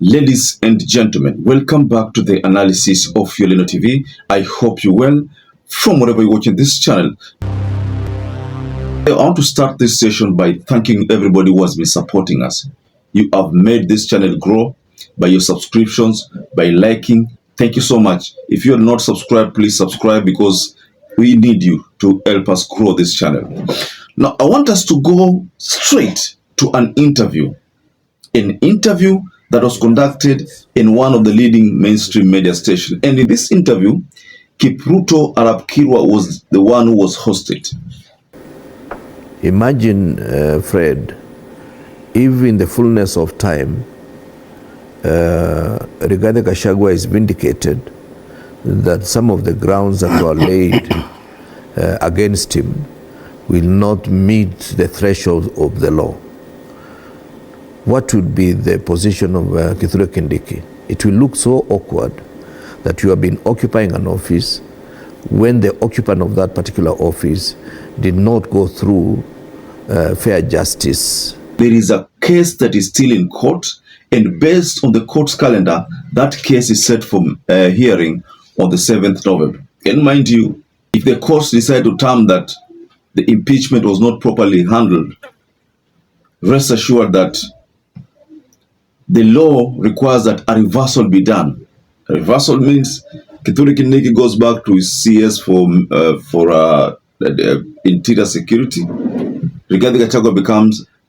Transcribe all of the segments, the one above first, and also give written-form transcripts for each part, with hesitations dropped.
Ladies and gentlemen, welcome back to the analysis of YOLENO TV. I hope you're well from wherever you're watching this channel. I want to start this session by thanking everybody who has been supporting us. You have made this channel grow by your subscriptions, by liking. Thank you so much. If you are not subscribed, please subscribe because we need you to help us grow this channel. Now, I want us to go straight to an interview that was conducted in one of the leading mainstream media stations. And in this interview, KIPRUTO ARAP Kirwa was the one who was hosted. Imagine, Fred, if in the fullness of time, Rigathi Gachagua is vindicated that some of the grounds that were laid against him will not meet the threshold of the law. What would be the position of KINDIKI? It will look so awkward that you have been occupying an office when the occupant of that particular office did not go through fair justice. There is a case that is still in court, and based on the court's calendar, that case is set for hearing on the 7th November. And mind you, if the courts decide to term that the impeachment was not properly handled, rest assured that the law requires that a reversal be done. A reversal means KINDIKI goes back to his CS for interior security. Rigathi Gachagua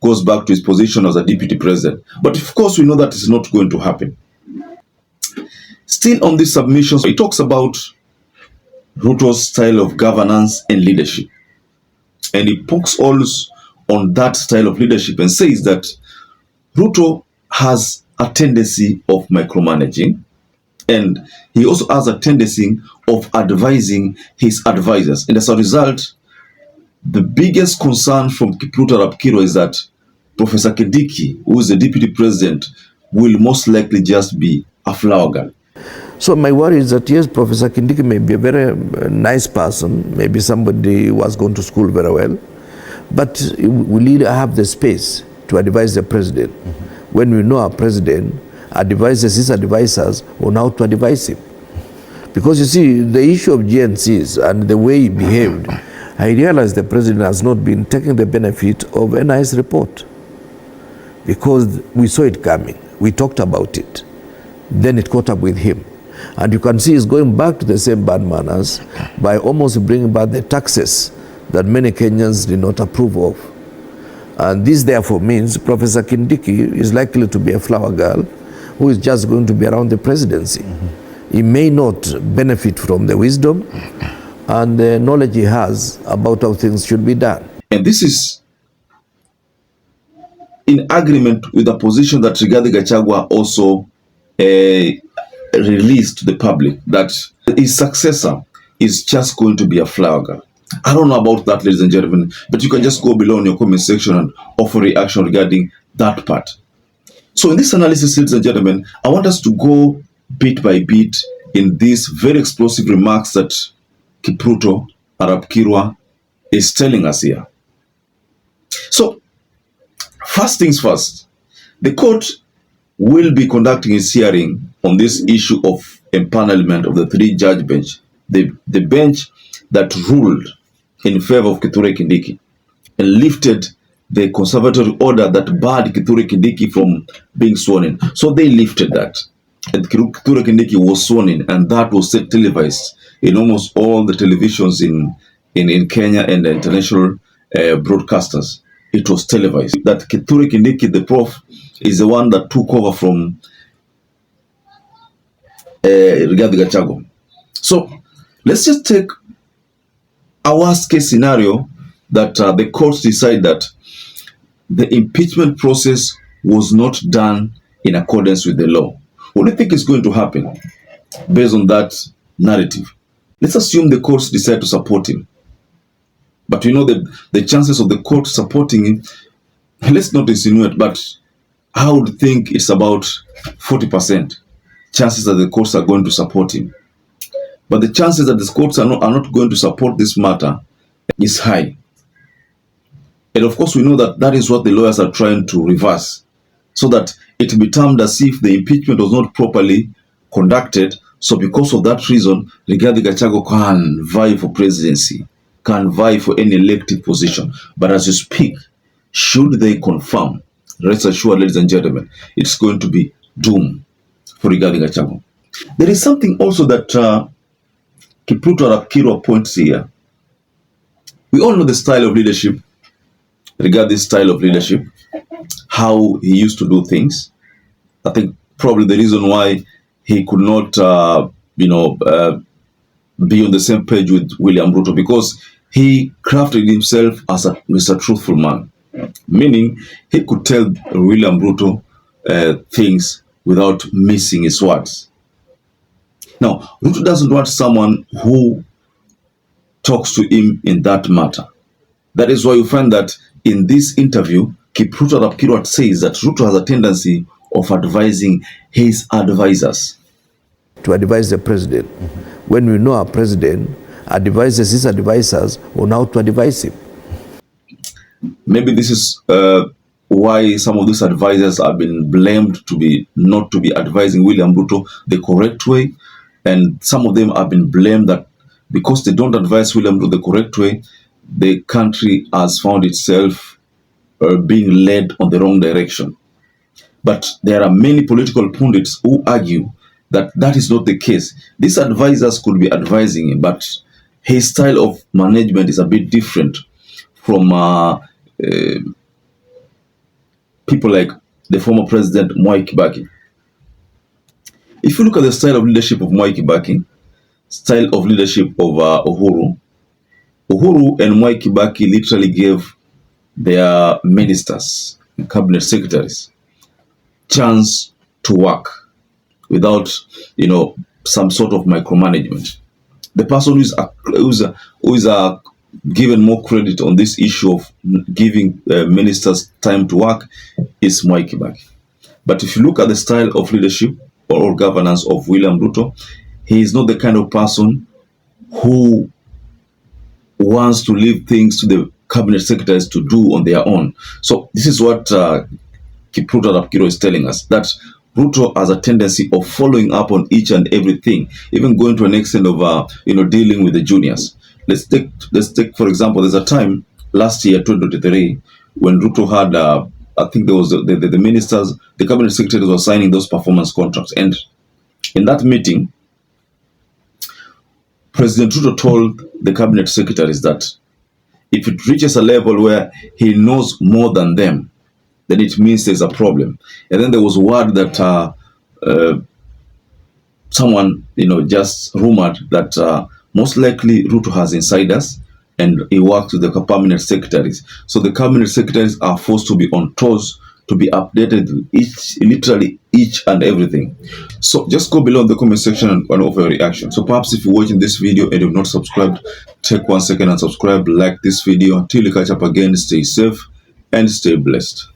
goes back to his position as a deputy president. But of course, we know that is not going to happen. Still on these submissions, he talks about Ruto's style of governance and leadership. And he pokes holes on that style of leadership and says that Ruto has a tendency of micromanaging, and he also has a tendency of advising his advisors. And as a result, the biggest concern from KIPRUTO ARAP Kirwa is that Professor KINDIKI, who is the deputy president, will most likely just be a flower girl. So my worry is that yes, Professor KINDIKI may be a very nice person, maybe somebody who has gone to school very well, but will he have the space to advise the president? When we know our president advises his advisors on how to advise him. Because you see, the issue of GNCs and the way he behaved, I realize the president has not been taking the benefit of a nice report. Because we saw it coming, we talked about it, then it caught up with him. And you can see he's going back to the same bad manners by almost bringing back the taxes that many Kenyans did not approve of. And this therefore means Professor KINDIKI is likely to be a flower girl who is just going to be around the presidency. He may not benefit from the wisdom and the knowledge he has about how things should be done. And this is in agreement with the position that Rigathi Gachagua also released to the public, that his successor is just going to be a flower girl. I don't know about that, ladies and gentlemen, but you can just go below in your comment section and offer reaction regarding that part. So in this analysis, ladies and gentlemen, I want us to go bit by bit in these very explosive remarks that KIPRUTO ARAP Kirwa is telling us here. So, first things first, the court will be conducting its hearing on this issue of empanelment of the 3-judge bench, the bench that ruled in favor of KINDIKI and lifted the conservatory order that barred KINDIKI from being sworn in. So they lifted that, and KINDIKI was sworn in, and that was televised in almost all the televisions in Kenya and the international broadcasters. It was televised. That KINDIKI, the prof, is the one that took over from Rigathi Gachagua. So let's just take a worst case scenario that the courts decide that the impeachment process was not done in accordance with the law. What do you think is going to happen based on that narrative? Let's assume the courts decide to support him. But we know that the chances of the court supporting him, let's not insinuate, but I would think it's about 40% chances that the courts are going to support him. But the chances that the courts are not going to support this matter is high. And of course, we know that that is what the lawyers are trying to reverse. so that it be termed as if the impeachment was not properly conducted. So because of that reason, Rigathi Gachagua can vie for presidency, can vie for any elective position. But as you speak, should they confirm, rest assured, ladies and gentlemen, it's going to be doom for Rigathi Gachagua. There is something also that KIPRUTO ARAP Kirwa points here. We all know the style of leadership, Rigathi's style of leadership, how he used to do things. I think probably the reason why he could not, be on the same page with William Ruto, because he crafted himself as a Mr. Truthful Man, meaning he could tell William Ruto things without missing his words. Now, Ruto doesn't want someone who talks to him in that matter. That is why you find that in this interview, KIPRUTO ARAP Kirwa says that Ruto has a tendency of advising his advisors. To advise the president. When we know our president advises his advisors on how to advise him. Maybe this is why some of these advisors have been blamed to be not to be advising William Ruto the correct way, and some of them have been blamed that because they don't advise William Ruto the correct way, the country has found itself being led on the wrong direction. But there are many political pundits who argue that that is not the case. These advisors could be advising him, but his style of management is a bit different from people like the former president Mwai Kibaki. If you look at the style of leadership of Mwai Kibaki, style of leadership of Uhuru and Mwai Kibaki literally gave their ministers, cabinet secretaries, chance to work without, some sort of micromanagement. The person who is given more credit on this issue of giving ministers time to work is Mwai Kibaki. But if you look at the style of leadership or governance of William Ruto, he is not the kind of person who wants to leave things to the cabinet secretaries to do on their own. So this is what KIPRUTO ARAP Kirwa is telling us, that Ruto has a tendency of following up on each and everything, even going to an extent of dealing with the juniors. Let's take for example, there's a time last year 2023 when Ruto had I think there was the ministers, the cabinet secretaries were signing those performance contracts, and in that meeting President Ruto told the cabinet secretaries that if it reaches a level where he knows more than them, then it means there's a problem. And then there was word that someone, just rumored that most likely Ruto has insiders and he works with the cabinet secretaries. So the cabinet secretaries are forced to be on toes, to be updated with literally each and everything. So just go below in the comment section and offer your reaction. So perhaps if you're watching this video and you've not subscribed, take 1 second and subscribe, like this video. Until we catch up again, stay safe and stay blessed.